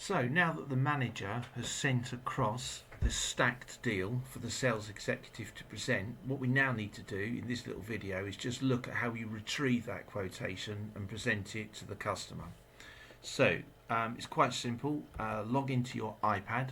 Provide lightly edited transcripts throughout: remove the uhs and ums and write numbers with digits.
So now that the manager has sent across the stacked deal for the sales executive to present, what we now need to do in this little video is just look at how you retrieve that quotation and present it to the customer. So it's quite simple. Log into your iPad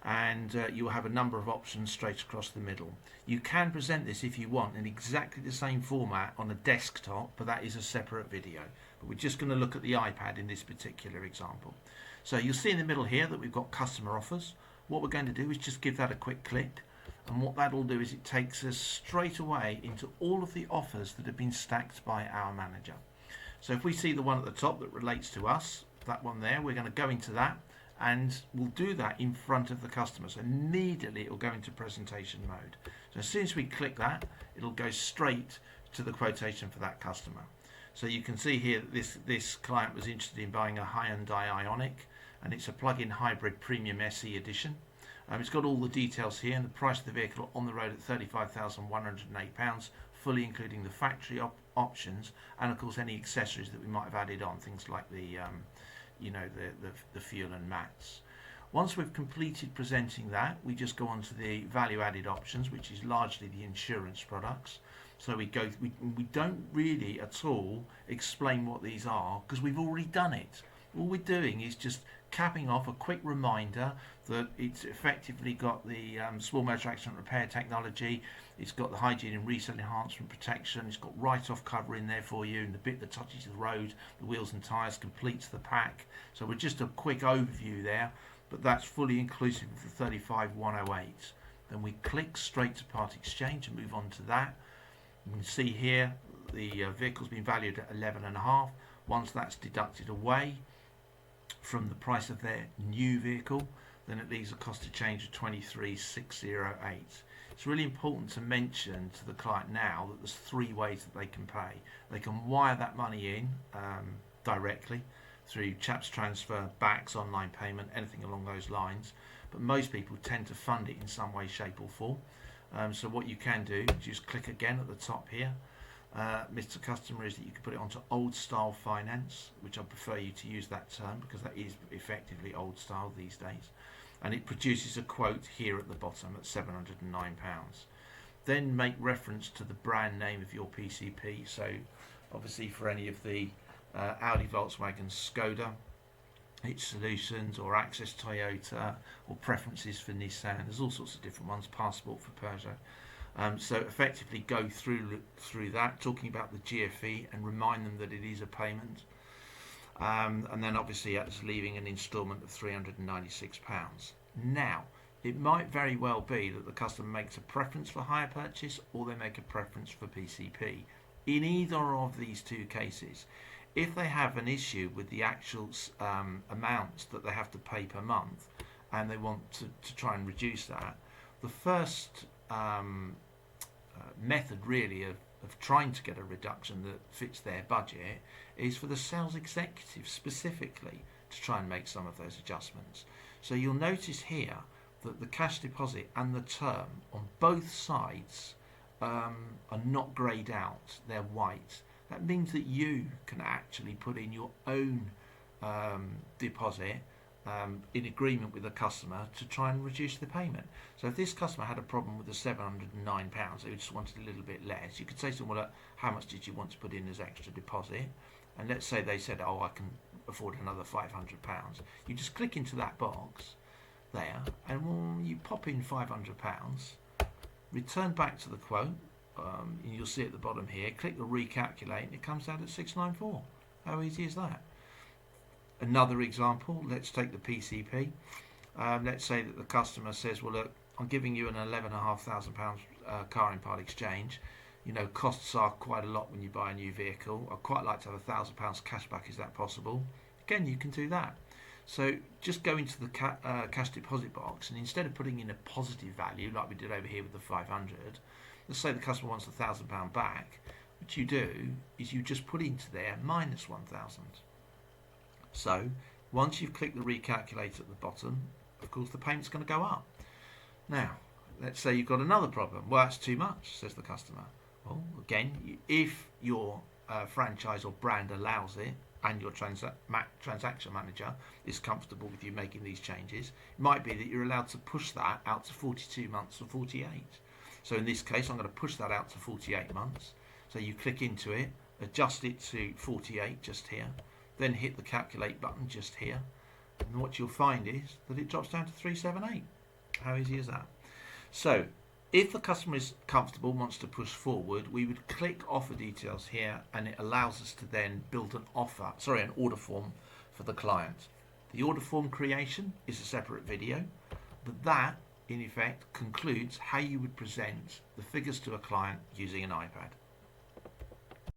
and you'll have a number of options straight across the middle. You can present this if you want in exactly the same format on a desktop, but that is a separate video. But we're just going to look at the iPad in this particular example. So you'll see in the middle here that we've got customer offers. What we're going to do is just give that a quick click, and what that'll do is it takes us straight away into all of the offers that have been stacked by our manager. So if we see the one at the top that relates to us, that one there, we're going to go into that, and we'll do that in front of the customer. So immediately it will go into presentation mode. So as soon as we click that, it'll go straight to the quotation for that customer. So you can see here that this client was interested in buying a Hyundai Ioniq, and it's a plug-in hybrid premium SE edition. It's got all the details here, and the price of the vehicle on the road at £35,108, fully including the factory options, and of course any accessories that we might have added on, things like the the fuel and mats. Once we've completed presenting that, we just go on to the value-added options, which is largely the insurance products. So we don't really at all explain what these are because we've already done it. All we're doing is just capping off a quick reminder that it's effectively got the small motor accident repair technology, it's got the hygiene and resale enhancement protection, it's got write-off cover in there for you, and the bit that touches the road, the wheels and tyres, completes the pack. So we're just a quick overview there, but that's fully inclusive of the 35,108. Then we click straight to part exchange and move on to that. You can see here the vehicle's been valued at 11.5. Once that's deducted away from the price of their new vehicle, then it leaves a cost of change of 23,608. It's really important to mention to the client now that there's three ways that they can pay. They can wire that money in directly through CHAPS transfer, BACS, online payment, anything along those lines, but most people tend to fund it in some way, shape or form. So what you can do is just click again at the top here. Mr. Customer, is that you can put it onto old style finance, which I prefer you to use that term because that is effectively old style these days, and it produces a quote here at the bottom at £709. Then make reference to the brand name of your PCP. So obviously for any of the Audi, Volkswagen, Skoda, it's Solutions or Access Toyota or Preferences for Nissan. There's all sorts of different ones, Passport for Peugeot. So effectively go through that, talking about the GFE, and remind them that it is a payment. And then obviously that's leaving an instalment of £396. Now, it might very well be that the customer makes a preference for hire purchase or they make a preference for PCP. In either of these two cases, if they have an issue with the actual amounts that they have to pay per month and they want to try and reduce that, the first method really of trying to get a reduction that fits their budget is for the sales executive specifically to try and make some of those adjustments. So you'll notice here that the cash deposit and the term on both sides are not greyed out, they're white. That means that you can actually put in your own deposit in agreement with the customer to try and reduce the payment. So if this customer had a problem with the £709, they just wanted a little bit less, you could say to them, well, how much did you want to put in as extra deposit? And let's say they said, oh, I can afford another £500. You just click into that box there, and you pop in £500, return back to the quote, and you'll see at the bottom here, click the recalculate, and it comes out at 694. How easy is that? Another example, let's take the PCP. Let's say that the customer says, well, look, I'm giving you an £11,500 car in part exchange. You know, costs are quite a lot when you buy a new vehicle. I'd quite like to have £1,000 cash back. Is that possible? Again, you can do that. So just go into the cash deposit box, and instead of putting in a positive value like we did over here with the 500, let's say the customer wants £1,000 back. What you do is you just put into there minus 1,000. So once you've clicked the recalculate at the bottom, of course the payment's going to go up. Now, let's say you've got another problem. Well, that's too much, says the customer. Well, again, if your franchise or brand allows it, and your transaction manager is comfortable with you making these changes, it might be that you're allowed to push that out to 42 months or 48. So in this case, I'm going to push that out to 48 months. So you click into it, adjust it to 48 just here, then hit the calculate button just here. And what you'll find is that it drops down to 378. How easy is that? So if the customer is comfortable, wants to push forward, we would click offer details here, and it allows us to then build an order form for the client. The order form creation is a separate video, but that in effect concludes how you would present the figures to a client using an iPad.